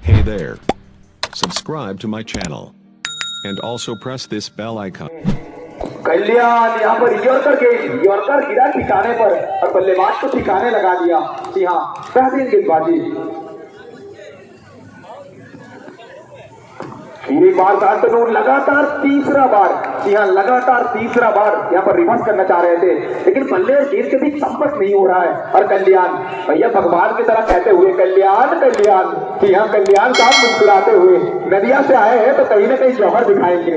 Hey there. Subscribe to my channel. And also press this bell icon. कल्याण यहाँ पर yorker गिरा ठिकाने पर और बल्लेबाज को ठिकाने लगा दिया। जी हाँ, बेहतरीन गेंदबाजी। एक बार शांतनु लगातार तीसरा बार, जी हाँ लगातार तीसरा बार यहाँ पर रिवर्स करना चाह रहे थे, लेकिन बल्ले और गेंद के बीच संपर्क नहीं हो रहा है। और कल्याण भैया भगवान की तरह कहते हुए कल्याण कल्याण, जी हाँ कल्याण साहब मुस्कुराते हुए नदिया से आए हैं तो कहीं ना कहीं जौहर दिखाएंगे।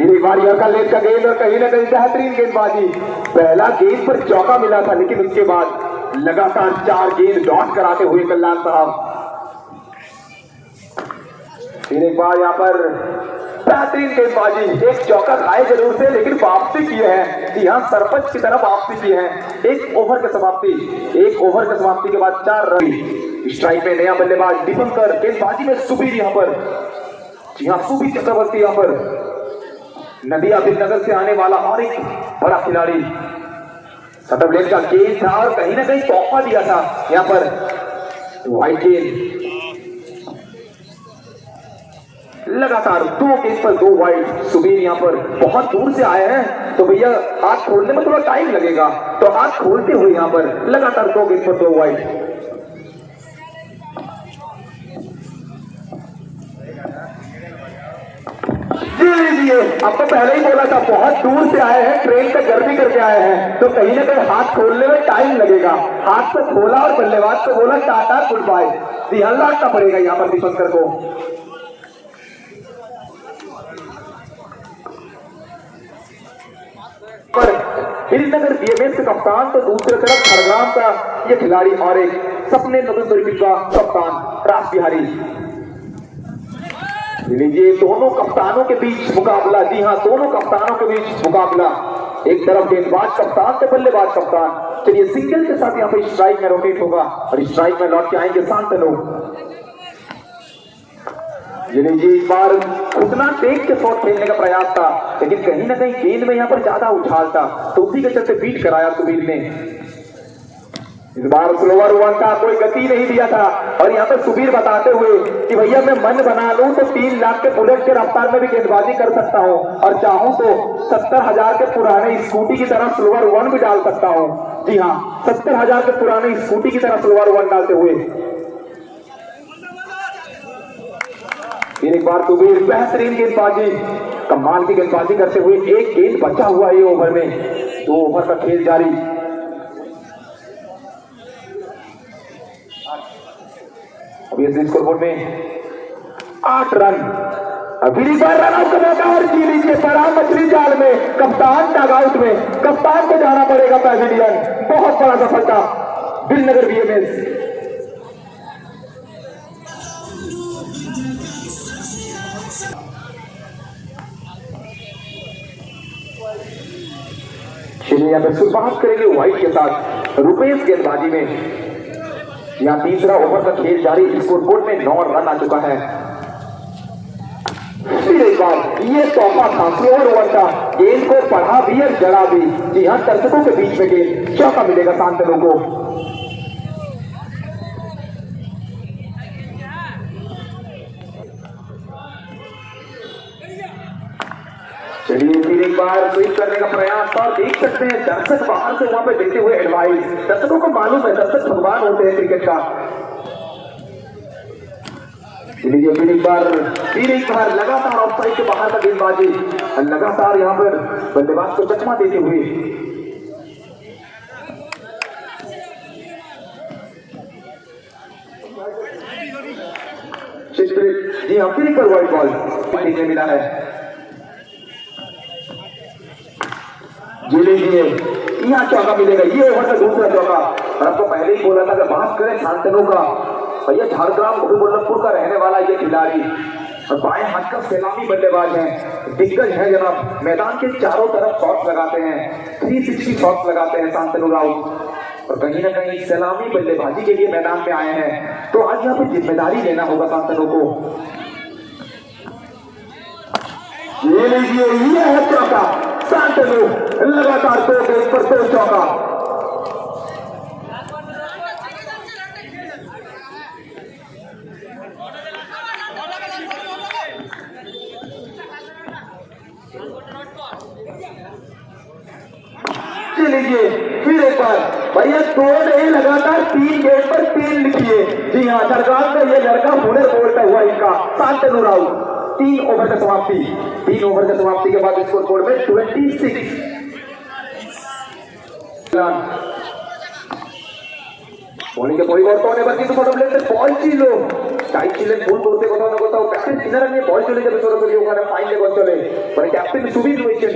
एक बार यॉर्कर लेग का गेंद और कहीं ना कहीं बेहतरीन गेंदबाजी। पहला गेंद पर चौका मिला था, लेकिन उसके बाद लगातार 4 गेंद डॉट कराते हुए कल्याण साहब। फिर एक बार यहाँ पर बेहतरीन गेंदबाजी, एक चौका खाए जरूर से लेकिन वापसी की है। जी हाँ, सरपंच की तरफ वापसी की है। एक ओवर की समाप्ति के बाद 4 रन। स्ट्राइक में नया बल्लेबाज दीपंकर, गेंदबाजी में सुबीर यहाँ पर, जी हाँ सुबीर चक्रवर्ती यहाँ पर, नदिया नगर से आने वाला और एक बड़ा खिलाड़ी। सतब लेग का गेंद था और कहीं ना कहीं तोहफा दिया था यहाँ पर व्हाइट गेंद। लगातार 2 गेंद पर 2 वाइड। सुबीर यहाँ पर बहुत दूर से आए हैं तो भैया हाथ खोलने में थोड़ा टाइम लगेगा, तो हाथ खोलते हुए यहाँ पर लगातार 2 गेंद पर 2 वाइड। आपको पहले ही बोला था बहुत दूर से आए हैं, ट्रेन का जर्नी करके आए हैं, तो कहीं ना कहीं हाथ खोलने में टाइम लगेगा। हाथ तो खोला और बल्लेबाज को बोला टाटा गुड बाय। ध्यान रखना पड़ेगा यहाँ पर दीपंकर को। गिरिनगर बीएमएस के कप्तान तो दूसरी तरफ खड़गाम का ये खिलाड़ी और एक सपने नवीन का कप्तान राज बिहारी। ये दोनों कप्तानों के बीच मुकाबला। जी हाँ, दोनों कप्तानों के बीच मुकाबला। एक तरफ गेंदबाज कप्तान तो बल्लेबाज कप्तान। चलिए सिंगल के साथ यहाँ पर स्ट्राइक में रोटेट होगा और स्ट्राइक में लौट के आएंगे शांतनु। इस बार उतना देख के शॉट खेलने का प्रयास था, लेकिन कहीं ना कहीं गेंद में यहाँ पर ज्यादा उछाल था, तो उसी के चलते बीट कराया सुबीर ने। इस बार स्लोवर वन का कोई गति नहीं दिया था और यहाँ पर सुबीर बताते हुए कि भैया मैं मन बना लूं तो 3 लाख के बुलेट के रफ्तार में भी गेंदबाजी कर सकता हूं और चाहूं तो 70,000 के पुराने स्कूटी की तरह स्लोवर वन भी डाल सकता हूं। जी हाँ, 70,000 के पुराने स्कूटी की तरह स्लोवर वन डालते हुए एक बार सुबीर बेहतरीन गेंदबाजी, कमाल की गेंदबाजी करते हुए। एक गेंद बचा हुआ है ओवर में, 2 ओवर का खेल जारी। अभी स्कोरबोर्ड में 8 रन। अभी बार रन आउट करने का और जी लीजिए बड़ा मछली जाल में, कप्तान डगआउट में, कप्तान को जाना पड़ेगा पैविलियन। बहुत बड़ा सफलता गिरिनगर बीएमएस। चलिए यहाँ पर शुरुआत करेंगे व्हाइट के साथ रुपेश गेंदबाजी में। यहाँ तीसरा ओवर का खेल जारी। स्कोरबोर्ड में 9 रन आ चुका है। फिर एक बार ये तोहफा था, स्लोअर ओवर का, गेंद को पढ़ा भी और जड़ा भी। जी हाँ, दर्शकों के बीच में गेंद, चौका मिलेगा शांतनु को। चलिए फिर एक बार स्वीप करने का प्रयास और देख सकते हैं दर्शक बाहर से वहां पे देते हुए एडवाइस। दर्शकों को मालूम है दर्शक भगवान होते हैं क्रिकेट का। चलिए फिर एक बार लगातार ऑफसाइड के बाहर का गेंदबाजी, लगातार यहाँ पर बल्लेबाज को चकमा देते हुए। जी हाँ, फिर एक बार वाइड बॉल देखने मिला है। यहाँ चौका मिलेगा, ये ओवर का दूसरा चौका। और आपको पहले ही बोला था कि बात करें शांतनु का, भैया झारग्राम गोपीबल्लभपुर का रहने वाला ये खिलाड़ी और बाएं हाथ का सलामी बल्लेबाज है, दिग्गज है जनाब। मैदान के चारों तरफ शॉट्स लगाते हैं, 360 शॉट्स लगाते हैं शांतनु राव। और कहीं ना कहीं सलामी बल्लेबाजी के लिए मैदान में आए हैं, तो आज यहाँ पे जिम्मेदारी लेना होगा शांतनु को। ये लीजिए, ये है चौका। शांतनु लगातार 2 गेंद पर 2 चौका। नीचे लीजिए, फिर एक बार भैया 2 नहीं लगातार 3 गेट पर 3 लिखिए। जी हाँ, सरकार का ये लड़का बोलर बोलता हुआ इनका शांतनु राव। 3 ओवर का समाप्ति, 3 ओवर का समाप्ति के बाद स्कोर बोर्ड में 26 রান। বোলিংয়ে পরিবর্তন, এবার কিন্তু প্রথম লেগতে বল ছিল, চাইছিলেন ভুল করতে কোথাও না কোথাও, ক্যাপ্টেন কিনারা নিয়ে বল চলে যাবে সরাসরি ওখানে ফাইন লেগ অঞ্চলে, মানে ক্যাপ্টেন সুবীর রয়েছেন।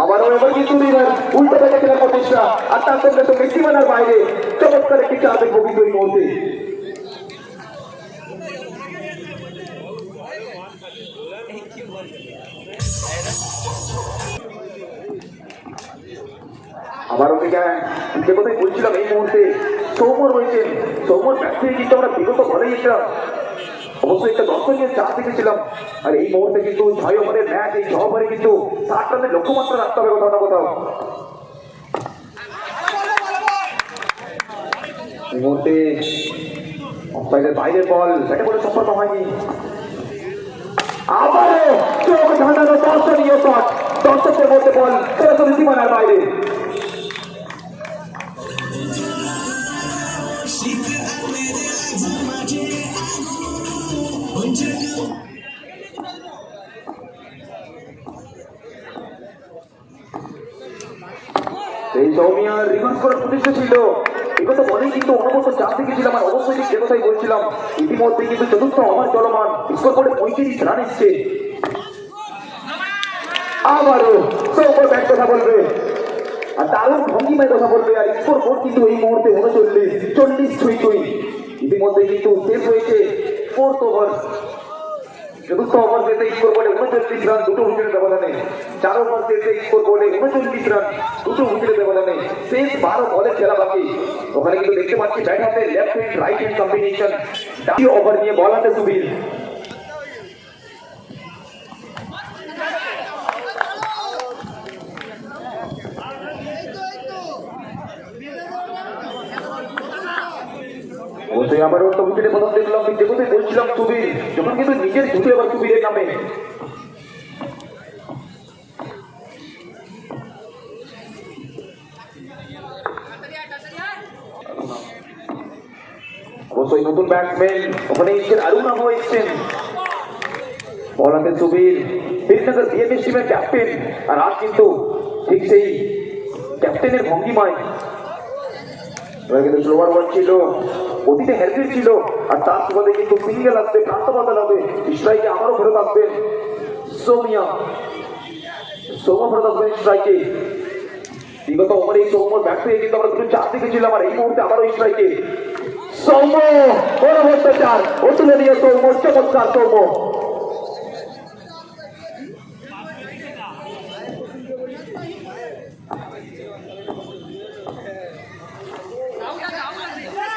আবারও এবার কিন্তু উল্টো দিকে খেলার প্রচেষ্টা, আর তার সঙ্গে সঙ্গে সীমানার বাইরে চমৎকার একটি চাপের বগি তৈরি করতে। আবারও যে কথাই বলছিলাম, এই মুহূর্তে সৌম্য রয়েছেন, সৌম্যর ব্যাট থেকে কিন্তু আমরা বিগত বলেই একটা অবশ্যই একটা দর্শনীয় চাপ দেখেছিলাম। আর এই মুহূর্তে কিন্তু 6 ওভারের ম্যাচ, এই 6 ওভারে কিন্তু 60 রানের লক্ষ্যমাত্রা রাখতে হবে কোথাও না কোথাও। এই মুহূর্তে অম্পায়ারের বাইরের বল, ব্যাটে বলে সম্পর্ক হয়নি। আবারও চোখ ধাঁধানো দর্শনীয় শট, দর্শকের মধ্যে বল সরাসরি সীমানার বাইরে। এই সৌমিয়ার রিভার্স করার প্রচেষ্টা ছিল, বিগত বলেই কিন্তু অনবরত চাপ দেখেছিলাম। আর অবশ্যই যে কথাই বলছিলাম, ইতিমধ্যে কিন্তু চতুর্থ ওভার চলমান, স্কোর বোর্ডে 35 রান এসছে। আবারও সৌম্য ব্যাট কথা বলবে, আর দারুণ ভঙ্গিমায় কথা বলবে। আর স্কোর বোর্ড কিন্তু এই মুহূর্তে 39-40 ছুঁই। ইতিমধ্যে কিন্তু শেষ হয়েছে 4th ওভার। চতুর্থ ওভার শেষে স্কোর বোর্ডে 39 রান, 2 উইকেটের ব্যবধানে। 4 ওভার শেষে স্কোর বোর্ডে 39 রান, 2 উইকেটের ব্যবধানে। শেষ 12 বলের খেলা বাকি। ওখানে কিন্তু দেখতে পাচ্ছি ব্যাট হাতে left hand right hand combination. 2 over নিয়ে বল হাতে সুবীর। অবশ্যই আবারও তো উইকেটে প্রথম দেখলাম, যে কথাই বলছিলাম সুবীর, যখন কিন্তু নিজের জুটে এবার সুবীরের নামে। অবশ্যই নতুন ব্যাটসম্যান ওখানে এসছেন, অরুণা এসছেন। বল হাতে সুবীর, বীরনগর বিএমএস টিমের ক্যাপ্টেন। আর আজ কিন্তু ঠিক সেই ক্যাপ্টেনের ভঙ্গিমায়। এবার কিন্তু স্লোয়ার বল ছিল, অতীতে হেলমেট ছিল, আর তার সুবাদে কিন্তু সিঙ্গেল আসবে, প্রান্ত বদল হবে। স্ট্রাইকে আবারও ফেরত আসবেন সৌম্য ফেরত আসবেন স্ট্রাইকে। বিগত ওভারে এই সৌম্যর ব্যাট থেকে কিন্তু আমরা 2 চার দেখেছিলাম, আর এই মুহূর্তে আবারও স্ট্রাইকে সৌম্য। পরবর্তী 4 ও তুলে দিয়ে সৌম্য, চমৎকার সৌম্য।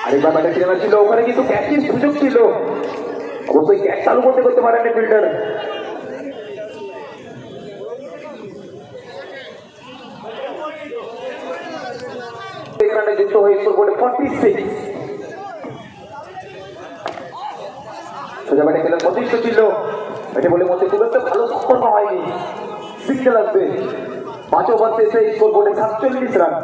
আরেকবার ব্যাটে ফিরে ছিল, ওখানে কিন্তু ক্যাচের সুযোগ ছিল, অবশ্যই ক্যাচ চালু করতে পারেন ফিল্ডার। এখানে যুক্ত হয়ে স্কোর বোর্ডে 46। সোজা ব্যাটে খেলার প্রতিষ্ঠা ছিল, ব্যাটে বলে মধ্যে খুব একটা ভালো সম্পর্ক হয়নি। সিঙ্গেল আসবে। 5 ওভার শেষে স্কোর বোর্ডে 47 রান,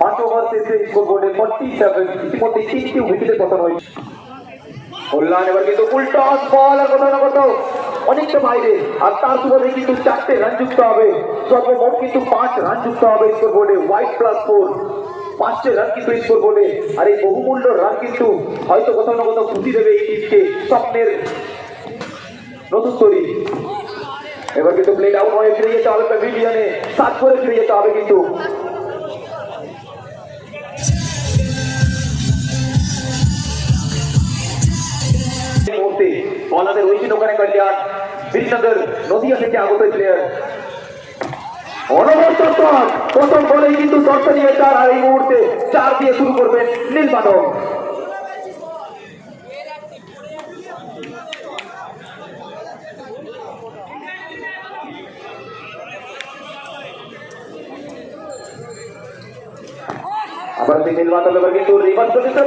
5 ওভার শেষে স্কোর বোর্ডে 47। ইতিমধ্যে 3টি উইকেটের পতন হয়েছে। কল্যাণ এবার কিন্তু উল্টো বল, আর কোথাও না কোথাও অনেকটা বাইরে, আর তার সুবাদে কিন্তু 4টে রান যুক্ত হবে। সর্বমোট কিন্তু 5 রান যুক্ত হবে স্কোর বোর্ডে। হোয়াইট +4, 5টে রান কিন্তু স্কোর বোর্ডে। আর এই বহুমূল্য রান কিন্তু হয়তো কোথাও না কোথাও খুশি দেবে এই টিমকে, স্বপ্নের নতুন তৈরি। এবার কিন্তু প্লে ডাউন হয়ে ফিরে যেতে হবে প্যাভিলিয়নে, 7 করে ফিরে যেতে হবে কিন্তু। বলাতে রয়েছেন ওখানে কল্যাণ, বীরনগর নদিয়া থেকে আগত প্লেয়ার। অনবরত প্রথম বলেই কিন্তু দর্শনীয় 4, আর এই মুহূর্তে 4 দিয়ে শুরু করবেন নীলমাধব। আবার নীলমাধব এবার কিন্তু রিভার্স প্রচেষ্টা,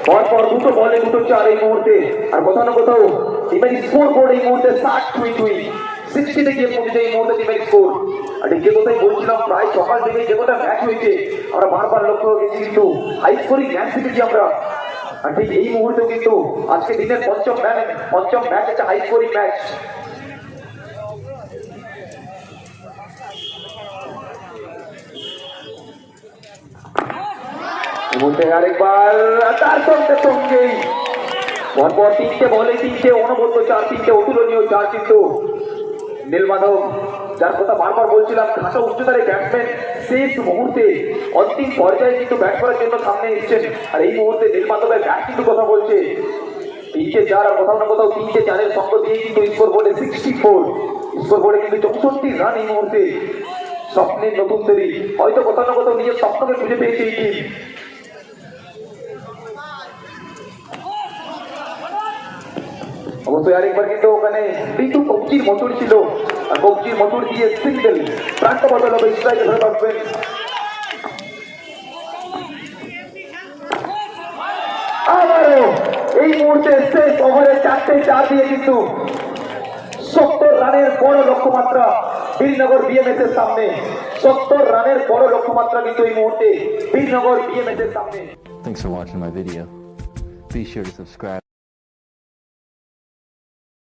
পরপর দুটো বলে 2 4 এই মুহূর্তে। আর কোথাও না কোথাও টিমের স্কোর বোর্ড এই মুহূর্তে 60-2, 60 তে গিয়ে পৌঁছেছে এই মুহূর্তে টিমের স্কোর। আর যে কথাই বলছিলাম, প্রায় সকাল থেকে যে কটা ম্যাচ হয়েছে আমরা বারবার লক্ষ্য রেখেছি, কিন্তু হাই স্কোরিং ম্যাচ দেখেছি আমরা। আর ঠিক এই মুহূর্তেও কিন্তু আজকে দিনের পঞ্চম ম্যাচ একটা হাই স্কোরিং ম্যাচ। বলতে আরেকবার তার সঙ্গে সঙ্গেই পরপর 3টে বলে 3টে অনবদ্য 4, 3টে অতুলনীয় 4 কিন্তু নীলমাধব, যার কথা বারবার বলছিলাম, খাটো উচ্চতার ব্যাটসম্যান শেষ মুহূর্তে অন্তিম পর্যায়ে কিন্তু ব্যাট করার জন্য সামনে এসেছেন। আর এই মুহূর্তে নীলমাধবের ব্যাট কিন্তু কথা বলছে 3টে 4, আর কোথাও না কোথাও 3টে 4-এর সঙ্গ দিয়ে কিন্তু স্কোর বোর্ডে 64, স্কোর বোর্ডে কিন্তু 64 রান এই মুহূর্তে। স্বপ্নের নতুন তৈরি, হয়তো কোথাও না কোথাও নিজের স্বপ্নকে খুঁজে পেয়েছে এই টিম। অবশ্যই আরেকবার কিন্তু ওখানে ঋতু কবজির মোটর ছিল, আর কবজির মোটর দিয়ে সিঙ্গেল প্রান্ত বদল হবে, স্ট্রাইকে ধরে পারবেন। আবারও এই মুহূর্তে শেষ ওভারে 4টে 4 দিয়ে কিন্তু 70 রানের বড় লক্ষ্যমাত্রা বীরনগর বিএমএস এর সামনে। 70 রানের বড় লক্ষ্যমাত্রা কিন্তু এই মুহূর্তে বীরনগর বিএমএস এর সামনে। Thanks for watching my video. Be sure to subscribe.